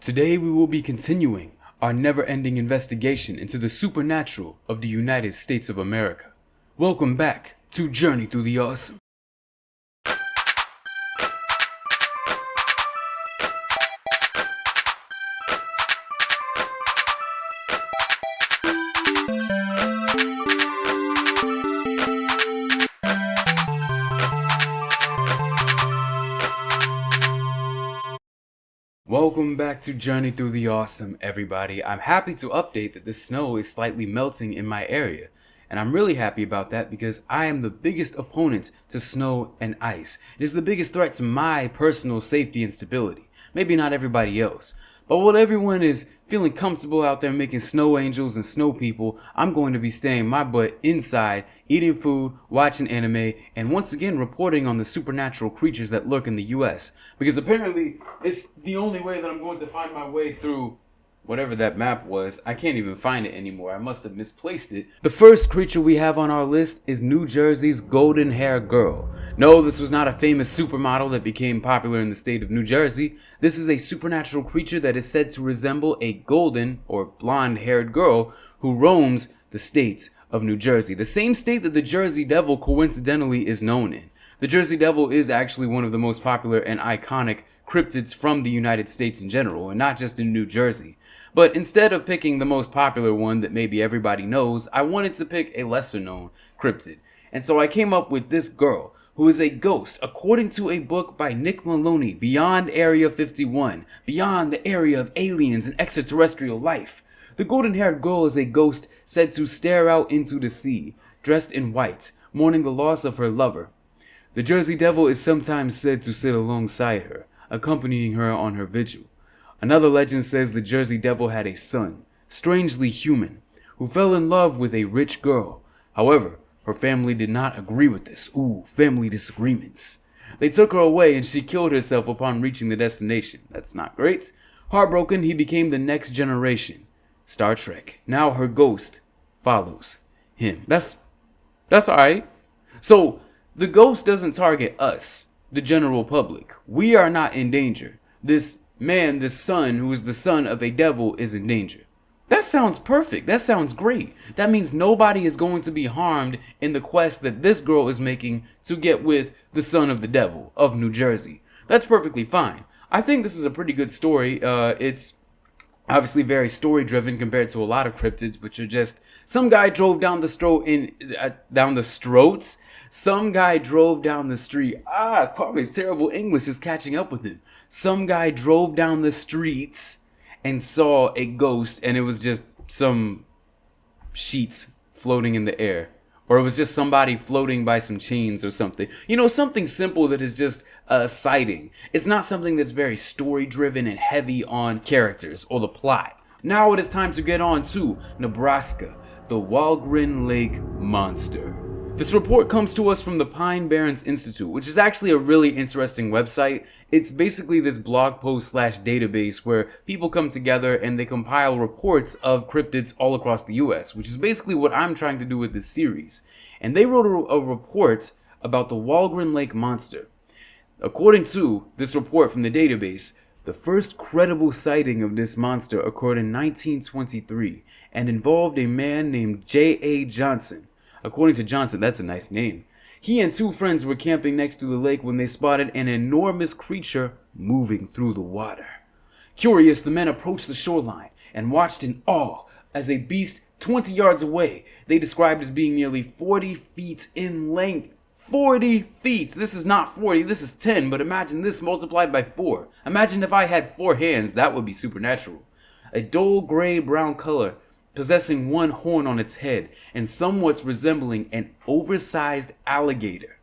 Today we will be continuing our never-ending investigation into the supernatural of the United States of America. Welcome back to Journey Through the Awesome. Welcome back to Journey Through the Awesome, everybody. I'm happy to update that the snow is slightly melting in my area. And I'm really happy about that because I am the biggest opponent to snow and ice. It is the biggest threat to my personal safety and stability. Maybe not everybody else. But while everyone is feeling comfortable out there making snow angels and snow people, I'm going to be staying my butt inside, eating food, watching anime, and once again reporting on the supernatural creatures that lurk in the U.S. Because apparently it's the only way that I'm going to find my way through whatever that map was. I can't even find it anymore. I must have misplaced it. The first creature we have on our list is New Jersey's golden hair girl. No, this was not a famous supermodel that became popular in the state of New Jersey. This is a supernatural creature that is said to resemble a golden or blonde-haired girl who roams the state of New Jersey, the same state that the Jersey Devil coincidentally is known in. The Jersey Devil is actually one of the most popular and iconic cryptids from the United States in general, and not just in New Jersey. But instead of picking the most popular one that maybe everybody knows, I wanted to pick a lesser known cryptid. And so I came up with this girl, who is a ghost, according to a book by Nick Maloney, Beyond Area 51, Beyond the Area of Aliens and Extraterrestrial Life. The golden-haired girl is a ghost said to stare out into the sea, dressed in white, mourning the loss of her lover. The Jersey Devil is sometimes said to sit alongside her, accompanying her on her vigil. Another legend says the Jersey Devil had a son, strangely human, who fell in love with a rich girl. However, her family did not agree with this. Family disagreements. They took her away and she killed herself upon reaching the destination. That's not great. Heartbroken, he became the next generation. Star Trek. Now her ghost follows him. That's alright. So, the ghost doesn't target us, the general public. We are not in danger. This son, who is the son of a devil, is in danger. That sounds perfect. That sounds great. That means nobody is going to be harmed in the quest that this girl is making to get with the son of the devil of New Jersey. That's perfectly fine. I think this is a pretty good story. It's obviously very story driven compared to a lot of cryptids, which are just some guy drove down the Some guy drove down the street. Kwame's terrible English is catching up with him. Some guy drove down the streets and saw a ghost, and it was just some sheets floating in the air. Or it was just somebody floating by some chains or something. You know, something simple that is just a sighting. It's not something that's very story-driven and heavy on characters or the plot. Now it is time to get on to Nebraska, the Walgren Lake Monster. This report comes to us from the Pine Barrens Institute, which is actually a really interesting website. It's basically this blog post / database where people come together and they compile reports of cryptids all across the US, which is basically what I'm trying to do with this series. And they wrote a report about the Walgren Lake Monster. According to this report from the database, the first credible sighting of this monster occurred in 1923 and involved a man named J.A. Johnson. According to Johnson, that's a nice name. He and two friends were camping next to the lake when they spotted an enormous creature moving through the water. Curious, the men approached the shoreline and watched in awe as a beast 20 yards away. They described as being nearly 40 feet in length. 40 feet! This is not 40, this is 10, but imagine this multiplied by 4. Imagine if I had 4 hands, that would be supernatural. A dull gray-brown color, possessing one horn on its head and somewhat resembling an oversized alligator.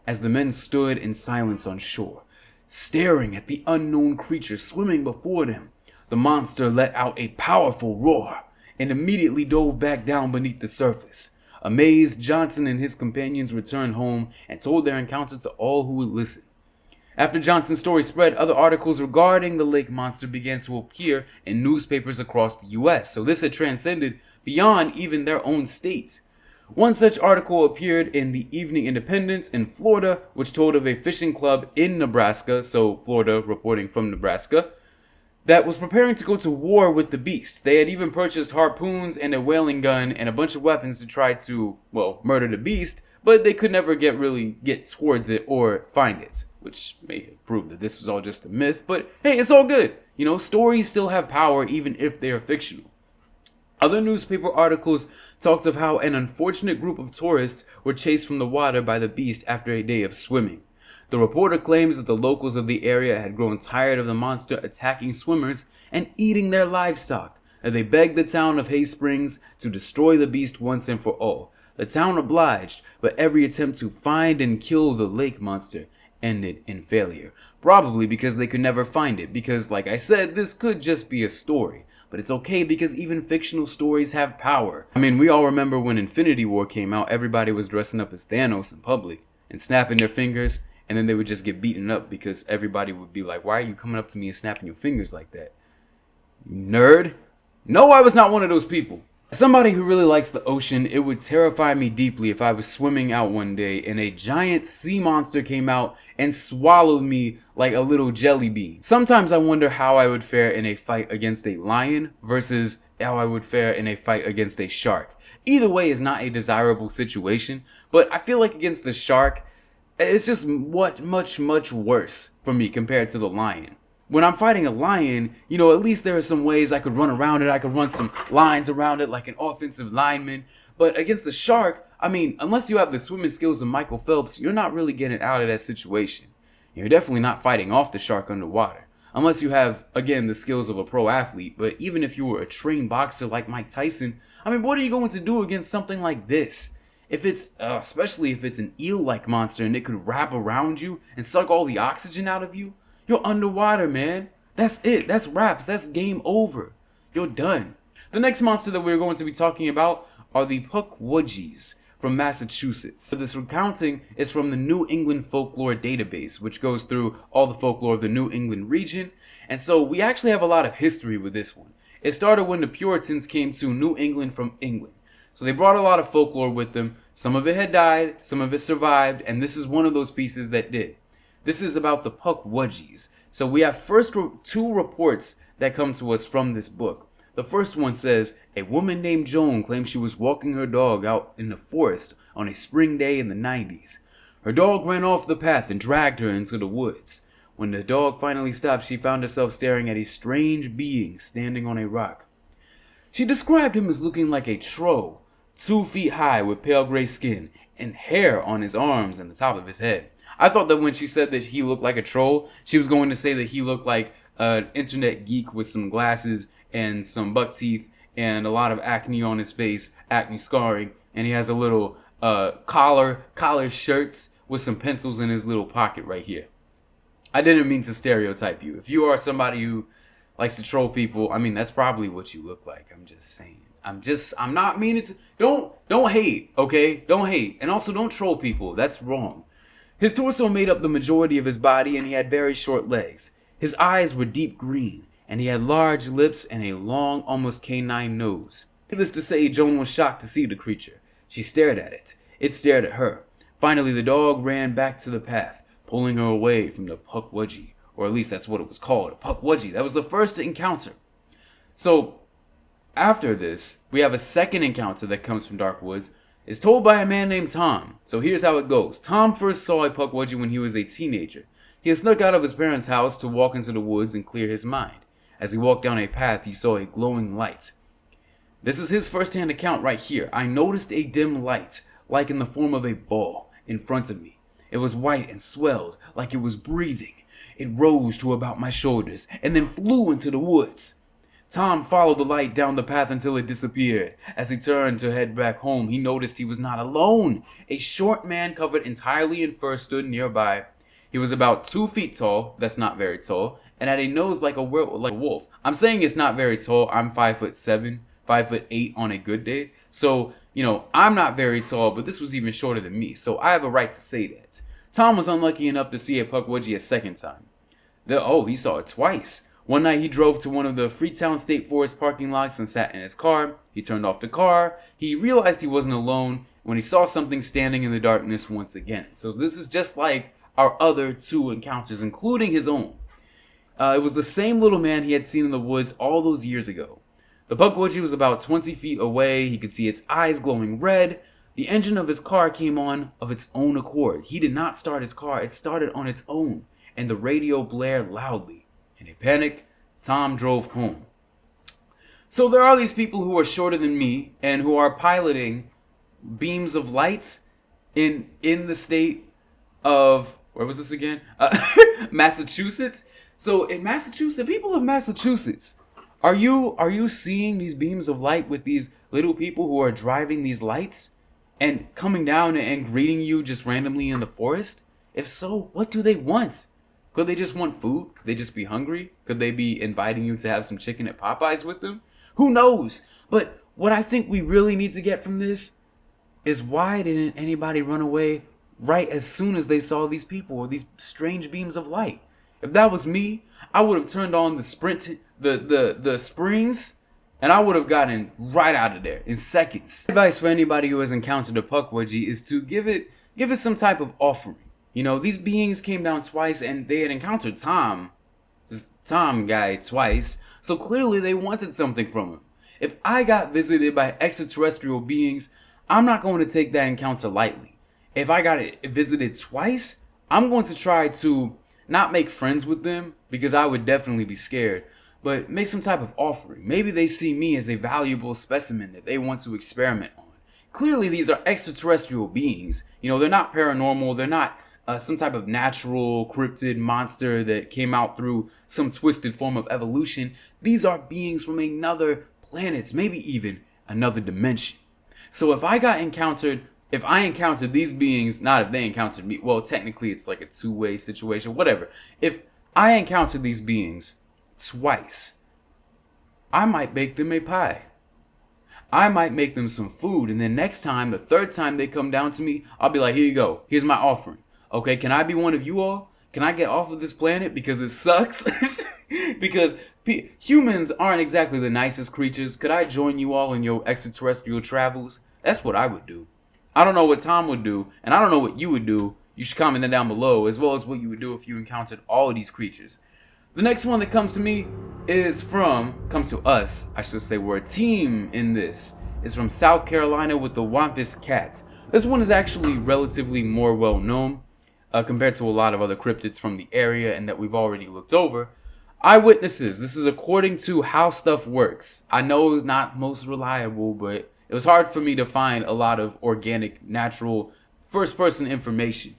As the men stood in silence on shore, staring at the unknown creature swimming before them, the monster let out a powerful roar and immediately dove back down beneath the surface. Amazed, Johnson and his companions returned home and told their encounter to all who would listen. After Johnson's story spread, other articles regarding the lake monster began to appear in newspapers across the U.S., so this had transcended beyond even their own state. One such article appeared in the Evening Independent in Florida, which told of a fishing club in Nebraska, so Florida reporting from Nebraska, that was preparing to go to war with the beast. They had even purchased harpoons and a whaling gun and a bunch of weapons to try to, well, murder the beast, but they could never get towards it or find it, which may have proved that this was all just a myth, but hey, it's all good. You know, stories still have power even if they are fictional. Other newspaper articles talked of how an unfortunate group of tourists were chased from the water by the beast after a day of swimming. The reporter claims that the locals of the area had grown tired of the monster attacking swimmers and eating their livestock, and they begged the town of Hay Springs to destroy the beast once and for all. The town obliged, but every attempt to find and kill the lake monster ended in failure. Probably because they could never find it, because like I said, this could just be a story. But it's okay because even fictional stories have power. I mean, we all remember when Infinity War came out, everybody was dressing up as Thanos in public and snapping their fingers, and then they would just get beaten up because everybody would be like, why are you coming up to me and snapping your fingers like that? Nerd? No, I was not one of those people. As somebody who really likes the ocean, it would terrify me deeply if I was swimming out one day and a giant sea monster came out and swallowed me like a little jelly bean. Sometimes I wonder how I would fare in a fight against a lion versus how I would fare in a fight against a shark. Either way is not a desirable situation, but I feel like against the shark, it's just much worse for me compared to the lion. When I'm fighting a lion, you know, at least there are some ways I could run around it. I could run some lines around it like an offensive lineman. But against the shark, I mean, unless you have the swimming skills of Michael Phelps, you're not really getting out of that situation. You're definitely not fighting off the shark underwater. Unless you have, again, the skills of a pro athlete. But even if you were a trained boxer like Mike Tyson, I mean, what are you going to do against something like this? If it's, especially if it's an eel-like monster and it could wrap around you and suck all the oxygen out of you, you're underwater, man. That's it. That's wraps. That's game over. You're done. The next monster that we're going to be talking about are the Pukwudgies from Massachusetts. So this recounting is from the New England Folklore Database, which goes through all the folklore of the New England region. And so we actually have a lot of history with this one. It started when the Puritans came to New England from England. So they brought a lot of folklore with them. Some of it had died, some of it survived, and this is one of those pieces that did. This is about the Pukwudgies. So we have first two reports that come to us from this book. The first one says, a woman named Joan claimed she was walking her dog out in the forest on a spring day in the 90s. Her dog ran off the path and dragged her into the woods. When the dog finally stopped, she found herself staring at a strange being standing on a rock. She described him as looking like a troll, 2 feet high with pale gray skin and hair on his arms and the top of his head. I thought that when she said that he looked like a troll, she was going to say that he looked like an internet geek with some glasses and some buck teeth and a lot of acne on his face, acne scarring, and he has a little collar shirts with some pencils in his little pocket right here. I didn't mean to stereotype you. If you are somebody who likes to troll people, I mean, that's probably what you look like. I'm just saying. I'm not meaning to. Don't hate, okay? Don't hate. And also don't troll people. That's wrong. His torso made up the majority of his body, and he had very short legs. His eyes were deep green, and he had large lips and a long, almost canine nose. Needless to say, Joan was shocked to see the creature. She stared at it. It stared at her. Finally, the dog ran back to the path, pulling her away from the Pukwudgie, or at least that's what it was called, a Pukwudgie. That was the first encounter. So, after this, we have a second encounter that comes from Dark Woods. It's told by a man named Tom. So here's how it goes. Tom first saw a Pukwudgie when he was a teenager. He had snuck out of his parents' house to walk into the woods and clear his mind. As he walked down a path, he saw a glowing light. This is his first-hand account right here. I noticed a dim light, like in the form of a ball, in front of me. It was white and swelled, like it was breathing. It rose to about my shoulders, and then flew into the woods. Tom followed the light down the path until it disappeared. As he turned to head back home, he noticed he was not alone. A short man covered entirely in fur stood nearby. He was about 2 feet tall, that's not very tall, and had a nose like a wolf. I'm saying it's not very tall. I'm 5'7", 5'8" on a good day. So, you know, I'm not very tall, but this was even shorter than me, so I have a right to say that. Tom was unlucky enough to see a Pukwudgie a second time. He saw it twice. One night he drove to one of the Freetown State Forest parking lots and sat in his car. He turned off the car. He realized he wasn't alone when he saw something standing in the darkness once again. So this is just like our other 2 encounters, including his own. It was the same little man he had seen in the woods all those years ago. The Pukwudgie was about 20 feet away. He could see its eyes glowing red. The engine of his car came on of its own accord. He did not start his car. It started on its own, and the radio blared loudly. In a panic, Tom drove home. So there are these people who are shorter than me and who are piloting beams of lights in the state of, where was this again? Massachusetts. So in Massachusetts, people of Massachusetts, are you seeing these beams of light with these little people who are driving these lights and coming down and greeting you just randomly in the forest? If so, what do they want? Could they just want food? Could they just be hungry? Could they be inviting you to have some chicken at Popeyes with them? Who knows? But what I think we really need to get from this is, why didn't anybody run away right as soon as they saw these people or these strange beams of light? If that was me, I would have turned on the the springs, and I would have gotten right out of there in seconds. Advice for anybody who has encountered a Pukwudgie is to give it some type of offering. You know, these beings came down twice, and they had encountered this Tom guy twice, so clearly they wanted something from him. If I got visited by extraterrestrial beings, I'm not going to take that encounter lightly. If I got visited twice, I'm going to try to not make friends with them, because I would definitely be scared, but make some type of offering. Maybe they see me as a valuable specimen that they want to experiment on. Clearly these are extraterrestrial beings. You know, they're not paranormal, they're not some type of natural cryptid monster that came out through some twisted form of evolution. These are beings from another planet, maybe even another dimension. So if I encountered these beings, not if they encountered me, well, technically it's like a two-way situation, whatever. If I encountered these beings twice, I might bake them a pie. I might make them some food, and then next time, the third time they come down to me, I'll be like, here you go, here's my offering. Okay, can I be one of you all? Can I get off of this planet because it sucks? Because humans aren't exactly the nicest creatures. Could I join you all in your extraterrestrial travels? That's what I would do. I don't know what Tom would do, and I don't know what you would do. You should comment that down below, as well as what you would do if you encountered all of these creatures. The next one that comes to me comes to us, I should say. We're a team in this. It's from South Carolina with the Wampus cat. This one is actually relatively more well known compared to a lot of other cryptids from the area and that we've already looked over. Eyewitnesses. This is according to how stuff works. I know it's not most reliable, but it was hard for me to find a lot of organic, natural, first-person information.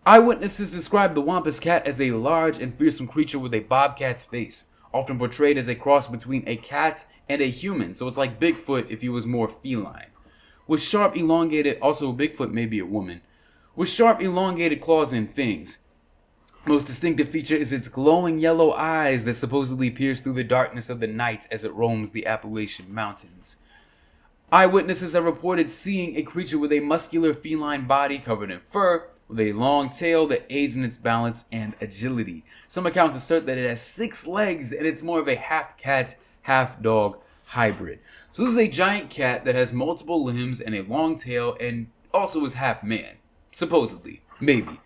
Eyewitnesses describe the Wampus cat as a large and fearsome creature with a bobcat's face, often portrayed as a cross between a cat and a human, so it's like Bigfoot if he was more feline. With sharp, elongated, also Bigfoot may be a woman, with sharp, elongated claws and fangs. Most distinctive feature is its glowing yellow eyes that supposedly pierce through the darkness of the night as it roams the Appalachian Mountains. Eyewitnesses have reported seeing a creature with a muscular feline body covered in fur, with a long tail that aids in its balance and agility. Some accounts assert that it has 6 legs and it's more of a half cat, half dog hybrid. So this is a giant cat that has multiple limbs and a long tail and also is half man. Supposedly. Maybe.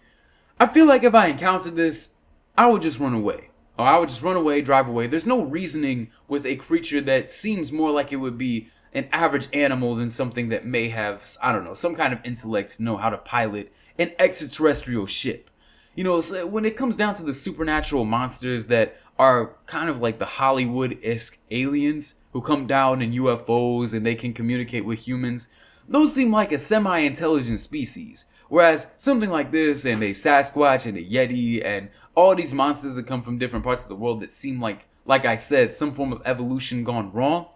I feel like if I encountered this, I would just run away. Or I would just run away, drive away. There's no reasoning with a creature that seems more like it would be an average animal than something that may have, I don't know, some kind of intellect to know how to pilot an extraterrestrial ship. You know, so when it comes down to the supernatural monsters that are kind of like the Hollywood-esque aliens who come down in UFOs and they can communicate with humans, those seem like a semi-intelligent species. Whereas something like this and a Sasquatch and a Yeti and all these monsters that come from different parts of the world that seem like I said, some form of evolution gone wrong,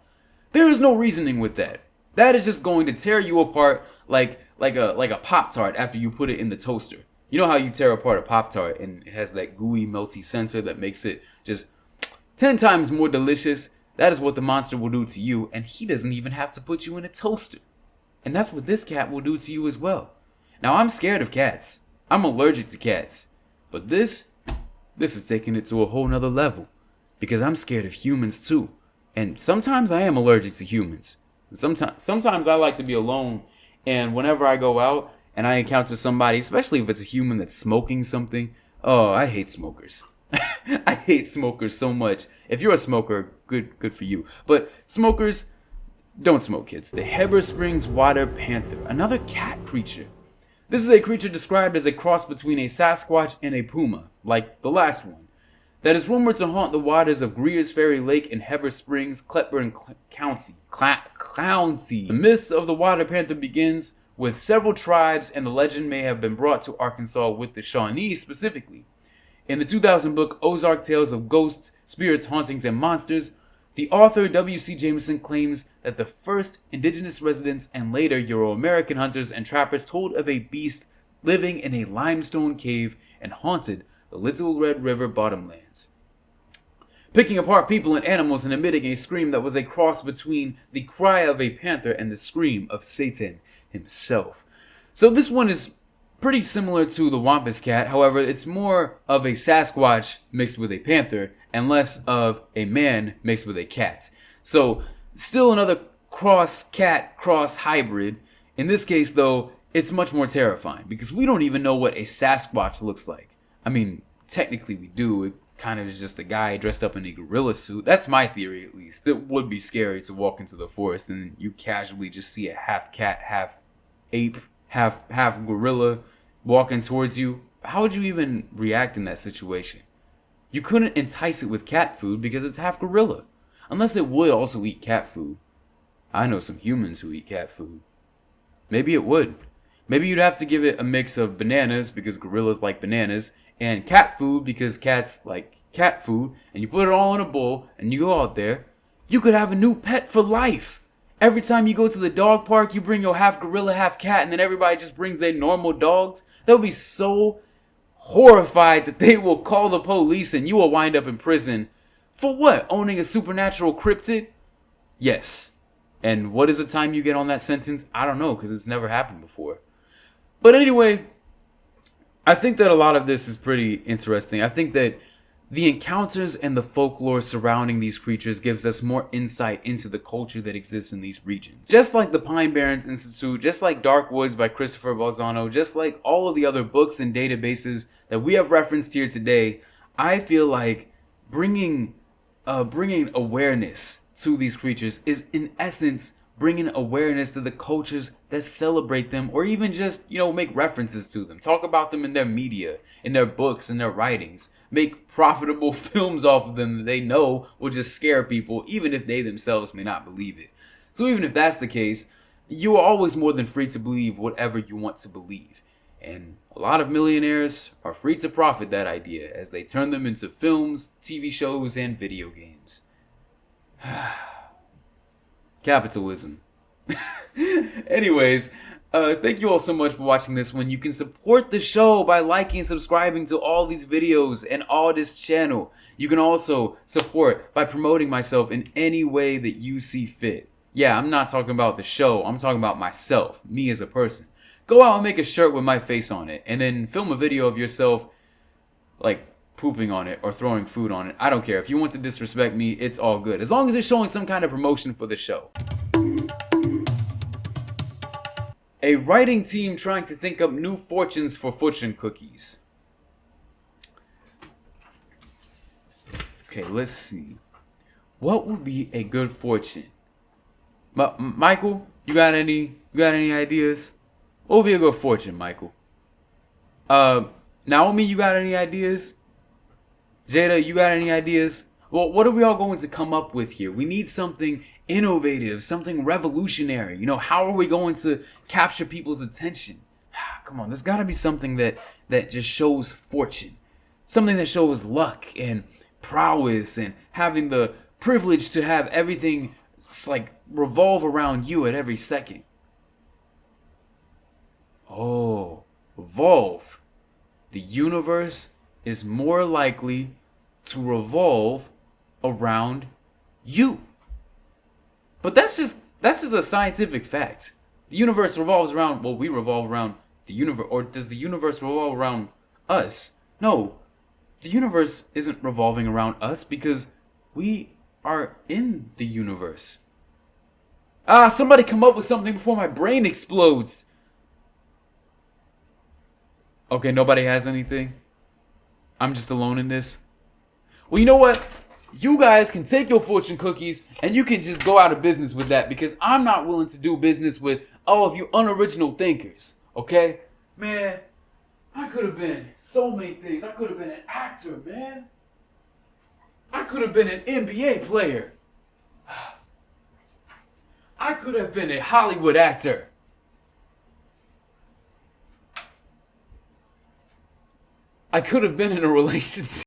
there is no reasoning with that. That is just going to tear you apart like a Pop-Tart after you put it in the toaster. You know how you tear apart a Pop-Tart and it has that gooey, melty center that makes it just 10 times more delicious? That is what the monster will do to you, and he doesn't even have to put you in a toaster. And that's what this cat will do to you as well. Now, I'm scared of cats. I'm allergic to cats. But this is taking it to a whole nother level. Because I'm scared of humans too. And sometimes I am allergic to humans. Sometimes I like to be alone. And whenever I go out and I encounter somebody, especially if it's a human that's smoking something, oh, I hate smokers. I hate smokers so much. If you're a smoker, good for you. But smokers, don't smoke, kids. The Heber Springs water panther, another cat creature. This is a creature described as a cross between a Sasquatch and a puma, like the last one, that is rumored to haunt the waters of Greer's Ferry Lake in Heber Springs, Cletburn County. The myths of the water panther begins with several tribes, and the legend may have been brought to Arkansas with the Shawnees specifically. In the 2000 book Ozark Tales of Ghosts, Spirits, Hauntings, and Monsters, the author W.C. Jameson claims that the first indigenous residents and later Euro-American hunters and trappers told of a beast living in a limestone cave and haunted the Little Red River bottomlands, picking apart people and animals and emitting a scream that was a cross between the cry of a panther and the scream of Satan himself. So this one is pretty similar to the Wampus Cat. However, it's more of a Sasquatch mixed with a panther and less of a man mixed with a cat. So still another cross cat cross hybrid. In this case though, it's much more terrifying because we don't even know what a Sasquatch looks like. I mean, technically we do. It kind of is just a guy dressed up in a gorilla suit. That's my theory, at least. It would be scary to walk into the forest and you casually just see a half cat, half ape, half gorilla walking towards you. How would you even react in that situation? You couldn't entice it with cat food because it's half gorilla. Unless it would also eat cat food. I know some humans who eat cat food. Maybe it would. Maybe you'd have to give it a mix of bananas because gorillas like bananas, and cat food because cats like cat food, and you put it all in a bowl and you go out there. You could have a new pet for life. Every time you go to the dog park, you bring your half gorilla, half cat, and then everybody just brings their normal dogs. They'll be so horrified that they will call the police and you will wind up in prison. For what? Owning a supernatural cryptid? Yes. And what is the time you get on that sentence? I don't know, because it's never happened before. But anyway, I think that a lot of this is pretty interesting. I think that the encounters and the folklore surrounding these creatures gives us more insight into the culture that exists in these regions. Just like the Pine Barrens Institute, just like Dark Woods by Christopher Balzano, just like all of the other books and databases that we have referenced here today, I feel like bringing awareness to these creatures is in essence bringing awareness to the cultures that celebrate them, or even just, make references to them. Talk about them in their media, in their books, in their writings. Make profitable films off of them that they know will just scare people, even if they themselves may not believe it. So even if that's the case, you are always more than free to believe whatever you want to believe. And a lot of millionaires are free to profit that idea as they turn them into films, TV shows, and video games. Capitalism. Anyways, thank you all so much for watching this one. You can support the show by liking and subscribing to all these videos and all this channel. You can also support by promoting myself in any way that you see fit. Yeah, I'm not talking about the show. I'm talking about myself, me as a person. Go out and make a shirt with my face on it, and then film a video of yourself, like, pooping on it or throwing food on it. I don't care. If you want to disrespect me, it's all good. As long as it's showing some kind of promotion for the show. A writing team trying to think up new fortunes for fortune cookies. Okay, let's see. What would be a good fortune? Michael, you got any ideas? What would be a good fortune, Michael? Naomi, you got any ideas? Jada, you got any ideas? Well, what are we all going to come up with here? We need something innovative, something revolutionary. How are we going to capture people's attention? Come on, there's got to be something that just shows fortune. Something that shows luck and prowess and having the privilege to have everything revolve around you at every second. Oh, revolve. The universe is more likely to revolve around you. But that's just a scientific fact. The universe revolves around, we revolve around the universe, or does the universe revolve around us? No, the universe isn't revolving around us because we are in the universe. Somebody come up with something before my brain explodes. Okay, nobody has anything? I'm just alone in this? Well, you know what? You guys can take your fortune cookies and you can just go out of business with that because I'm not willing to do business with all of you unoriginal thinkers. Okay? Man, I could have been so many things. I could have been an actor, man. I could have been an NBA player. I could have been a Hollywood actor. I could have been in a relationship.